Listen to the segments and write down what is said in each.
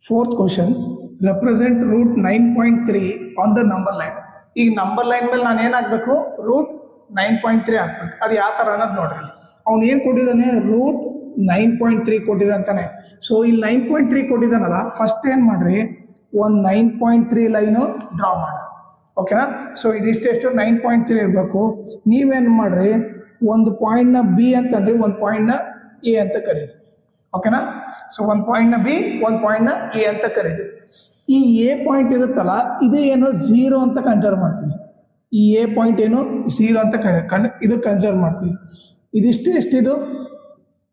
Fourth question, represent root 9.3 on the number line. ಈಗ number line ಮೇಲೆ ನಾನು ಏನಾಗಬೇಕು, ರೂಟ್ 9.3 ಹಾಕ್ಬೇಕು. ಅದು ಯಾವ ಥರ ಅನ್ನೋದು ನೋಡ್ರಿ. ಅವ್ನು ಏನು ಕೊಟ್ಟಿದ್ದಾನೆ, ರೂಟ್ 9.3 ಕೊಟ್ಟಿದ್ದ ಅಂತಾನೆ. ಸೊ ಇಲ್ಲಿ 9.3 ಕೊಟ್ಟಿದ್ದಾನಲ್ಲ, ಫಸ್ಟ್ ಏನು ಮಾಡ್ರಿ, ಒಂದು 9.3 ಲೈನು ಡ್ರಾ ಮಾಡಿ. ಓಕೆನಾ? ಸೊ ಇದಿಷ್ಟೆಷ್ಟು 9.3 ಇರಬೇಕು. ನೀವೇನು ಮಾಡ್ರಿ, ಒಂದು ಪಾಯಿಂಟ್ನ ಬಿ ಅಂತಂದ್ರಿ, ಒಂದು ಪಾಯಿಂಟ್ನ ಎ ಅಂತ ಕರೀರಿ. ಓಕೆನಾ? ಸೊ ಒಂದು ಪಾಯಿಂಟ್ನ ಬಿ, ಒಂದು ಪಾಯಿಂಟ್ನ ಎ ಅಂತ ಕರೀರಿ. ಈ ಎ ಪಾಯಿಂಟ್ ಇರುತ್ತಲ್ಲ, ಇದು ಏನು 0 ಅಂತ ಕನ್ಸಿಡರ್ ಮಾಡ್ತೀವಿ. ಈ ಎ ಪಾಯಿಂಟ್ ಏನು 0 ಅಂತ ಇದು ಕನ್ಸಿಡರ್ ಮಾಡ್ತೀವಿ. ಇದಿಷ್ಟು ಎಷ್ಟಿದು,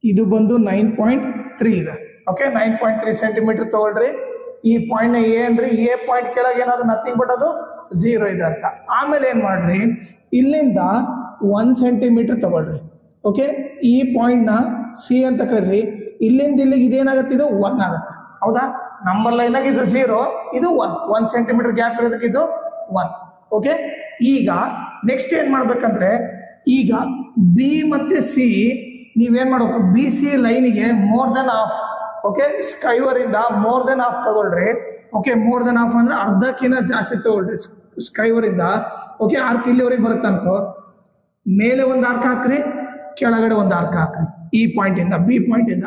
ಇದು ಬಂದು 9.3 ಇದೆ. ಓಕೆ, 9.3 ಸೆಂಟಿಮೀಟರ್ ತಗೊಳ್ರಿ. ಈ ಪಾಯಿಂಟ್ನ ಎ ಅಂದ್ರೆ ಎ ಪಾಯಿಂಟ್ ಕೆಳಗೆ ಏನಾದ್ರು ನಥಿಂಗ್ ಬಟ್ ಅದು 0 ಇದೆ ಅಂತ. ಆಮೇಲೆ ಏನು ಮಾಡ್ರಿ, ಇಲ್ಲಿಂದ 1 ಸೆಂಟಿಮೀಟರ್ ತಗೊಳ್ರಿ. ಓಕೆ, ಈ ಪಾಯಿಂಟ್ನ ಸಿ ಅಂತ ಕರ್ರಿ. ಇಲ್ಲಿಂದ ಇಲ್ಲಿಗೆ ಇದೇನಾಗುತ್ತೆ, ಇದು 1 ಆಗುತ್ತೆ. ಹೌದಾ? ನಂಬರ್ ಲೈನಾಗ ಇದು 0, ಇದು 1 ಸೆಂಟಿಮೀಟರ್ ಗ್ಯಾಪ್ ಇರೋದಕ್ಕೆ ಇದು 1. ಓಕೆ, ಈಗ ನೆಕ್ಸ್ಟ್ ಏನು ಮಾಡ್ಬೇಕಂದ್ರೆ, ಈಗ ಬಿ ಮತ್ತು ಸಿ ನೀವೇನು ಮಾಡ್ಬೇಕು, ಬಿ ಸಿ ಲೈನಿಗೆ ಮೋರ್ ದೆನ್ ಹಾಫ್. ಓಕೆ, ಸ್ಕೈವರಿಂದ ಮೋರ್ ದೆನ್ ಹಾಫ್ ತಗೊಳ್ರಿ. ಓಕೆ, ಮೋರ್ ದೆನ್ ಹಾಫ್ ಅಂದ್ರೆ ಅರ್ಧಕ್ಕಿಂತ ಜಾಸ್ತಿ ತಗೊಳ್ರಿ ಸ್ಕೈವರಿಂದ. ಓಕೆ, ಆರ್ಕ್ ಇಲ್ಲಿವರೆಗೆ ಬರುತ್ತೆ ಅನ್ಕೋ, ಮೇಲೆ ಒಂದು ಆರ್ಕ್ ಹಾಕ್ರಿ, ಕೆಳಗಡೆ ಒಂದು ಆರ್ಕ್ ಹಾಕ್ರಿ. ಈ ಪಾಯಿಂಟಿಂದ, ಬಿ ಪಾಯಿಂಟಿಂದ.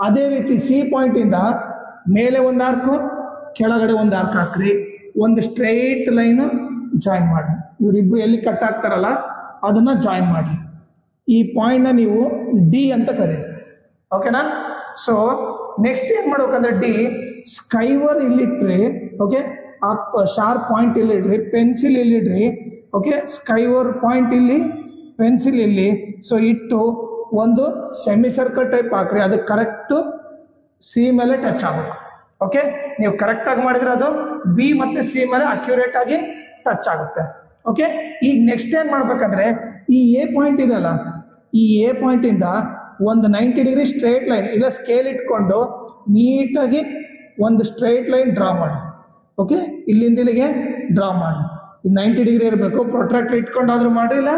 ಅದೇ ರೀತಿ ಸಿ ಪಾಯಿಂಟಿಂದ ಮೇಲೆ ಒಂದು ಆರ್ಕು, ಕೆಳಗಡೆ ಒಂದು ಆರ್ಕ್ ಹಾಕ್ರಿ. ಒಂದು ಸ್ಟ್ರೈಟ್ ಲೈನು ಜಾಯಿನ್ ಮಾಡಿ. ಇವರಿಬ್ಬರು ಎಲ್ಲಿ ಕಟ್ ಆಗ್ತಾರಲ್ಲ ಅದನ್ನು ಜಾಯಿನ್ ಮಾಡಿ. ಈ ಪಾಯಿಂಟ್ನ ನೀವು ಡಿ ಅಂತ ಕರೀರಿ. ಓಕೆನಾ? ಸೊ ನೆಕ್ಸ್ಟ್ ಏನು ಮಾಡ್ಬೇಕಂದ್ರೆ, ಡಿ ಸ್ಕೈವರ್ ಇಲ್ಲಿಟ್ರಿ. ಓಕೆ, ಆ ಶಾರ್ಪ್ ಪಾಯಿಂಟ್ ಇಲ್ಲಿಡ್ರಿ, ಪೆನ್ಸಿಲ್ ಇಲ್ಲಿಡ್ರಿ. ಓಕೆ, ಸ್ಕೈವರ್ ಪಾಯಿಂಟ್ ಇಲ್ಲಿ, ಪೆನ್ಸಿಲ್ ಇಲ್ಲಿ. ಸೊ ಇಟ್ಟು ಒಂದು ಸೆಮಿ ಸರ್ಕಲ್ ಟೈಪ್ ಹಾಕ್ರಿ. ಅದು ಕರೆಕ್ಟು ಸಿ ಮೇಲೆ ಟಚ್ ಆಗಬೇಕು. ಓಕೆ, ನೀವು ಕರೆಕ್ಟಾಗಿ ಮಾಡಿದ್ರೆ ಅದು ಬಿ ಮತ್ತು ಸಿ ಮೇಲೆ ಅಕ್ಯುರೇಟ್ ಆಗಿ ಟಚ್ ಆಗುತ್ತೆ. ಓಕೆ, ಈಗ ನೆಕ್ಸ್ಟ್ ಏನು ಮಾಡ್ಬೇಕಂದ್ರೆ, ಈ ಎ ಪಾಯಿಂಟ್ ಇದೆಯಲ್ಲ, ಈ ಎ ಪಾಯಿಂಟಿಂದ ಒಂದು 90 ಡಿಗ್ರಿ ಸ್ಟ್ರೈಟ್ ಲೈನ್ ಇಲ್ಲ ಸ್ಕೇಲ್ ಇಟ್ಕೊಂಡು ನೀಟಾಗಿ ಒಂದು ಸ್ಟ್ರೈಟ್ ಲೈನ್ ಡ್ರಾ ಮಾಡಿ. ಓಕೆ, ಇಲ್ಲಿಂದ ಇಲ್ಲಿಗೆ ಡ್ರಾ ಮಾಡಿ. ಇದು 90 ಡಿಗ್ರಿ ಇರಬೇಕು. ಪ್ರೊಟ್ರಾಕ್ಟರ್ ಇಟ್ಕೊಂಡಾದ್ರೂ ಮಾಡಿ, ಇಲ್ಲ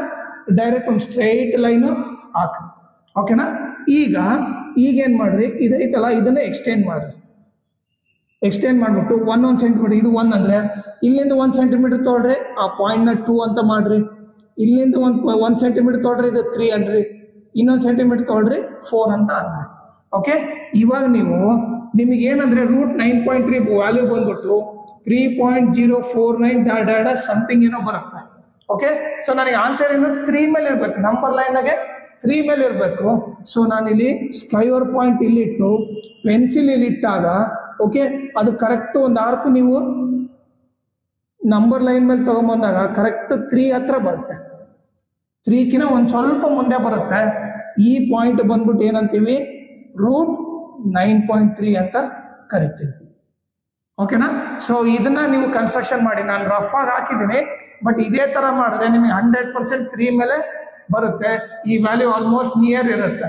ಡೈರೆಕ್ಟ್ ಒಂದು ಸ್ಟ್ರೈಟ್ ಲೈನು ಹಾಕಿ. ಓಕೆನಾ? ಈಗೇನು ಮಾಡಿರಿ, ಇದೈತಲ್ಲ, ಇದನ್ನೇ ಎಕ್ಸ್ಟೆಂಡ್ ಮಾಡಿರಿ. ಎಕ್ಸ್ಟೆಂಡ್ ಮಾಡಿಬಿಟ್ಟು 1 ಸೆಂಟಿಮೀಟರ್, ಇದು 1 ಅಂದರೆ ಇಲ್ಲಿಂದ 1 ಸೆಂಟಿಮೀಟರ್ ತೊಗೊಳ್ರಿ, ಆ ಪಾಯಿಂಟ್ನ 2 ಅಂತ ಮಾಡಿರಿ. ಇಲ್ಲಿಂದ 1 ಸೆಂಟಿಮೀಟರ್ ತೊಗೊಳ್ರಿ, ಇದು 3 ಅನ್ರಿ. ಇನ್ನೊಂದು ಸೆಂಟಿಮೀಟರ್ ತೊಗೊಳ್ರಿ, 4 ಅಂತ ಅನ್ರಿ. ಓಕೆ, ಇವಾಗ ನಿಮಗೇನಂದ್ರೆ ರೂಟ್ 9.3 ವ್ಯಾಲ್ಯೂ ಬಂದ್ಬಿಟ್ಟು 3.049 ಸಮಥಿಂಗ್ ಏನೋ ಬರುತ್ತೆ. ಓಕೆ, ಸೊ ನನಗೆ ಆನ್ಸರ್ ಏನು 3 ಮೇಲೆ ಇರಬೇಕು. ನಂಬರ್ ಲೈನಾಗೆ 3 ಮೇಲೆ ಇರಬೇಕು. ಸೊ ನಾನಿಲ್ಲಿ ಸ್ಕೈವರ್ ಪಾಯಿಂಟ್ ಇಲ್ಲಿಟ್ಟು ಪೆನ್ಸಿಲ್ ಇಲ್ಲಿಟ್ಟಾಗ, ಓಕೆ, ಅದು ಕರೆಕ್ಟ್ ಒಂದು ಆರ್ಕ್ ನೀವು ನಂಬರ್ ಲೈನ್ ಮೇಲೆ ತೊಗೊಂಬಂದಾಗ ಕರೆಕ್ಟ್ 3 ಹತ್ರ ಬರುತ್ತೆ. 3ಕಿನ ಒಂದು ಸ್ವಲ್ಪ ಮುಂದೆ ಬರುತ್ತೆ. ಈ ಪಾಯಿಂಟ್ ಬಂದ್ಬಿಟ್ಟು ಏನಂತೀವಿ, ರೂಟ್ 9.3 ಅಂತ ಕರಿತೀವಿ. ಓಕೆನಾ? ಸೊ ಇದನ್ನ ನೀವು ಕನ್ಸ್ಟ್ರಕ್ಷನ್ ಮಾಡಿ. ನಾನು ರಫ್ ಆಗಿ ಹಾಕಿದ್ದೀನಿ, ಬಟ್ ಇದೇ ಥರ ಮಾಡಿದ್ರೆ ನಿಮಗೆ 100% 3 ಮೇಲೆ ಬರುತ್ತೆ. ಈ ವ್ಯಾಲ್ಯೂ ಆಲ್ಮೋಸ್ಟ್ ನಿಯರ್ ಇರುತ್ತೆ.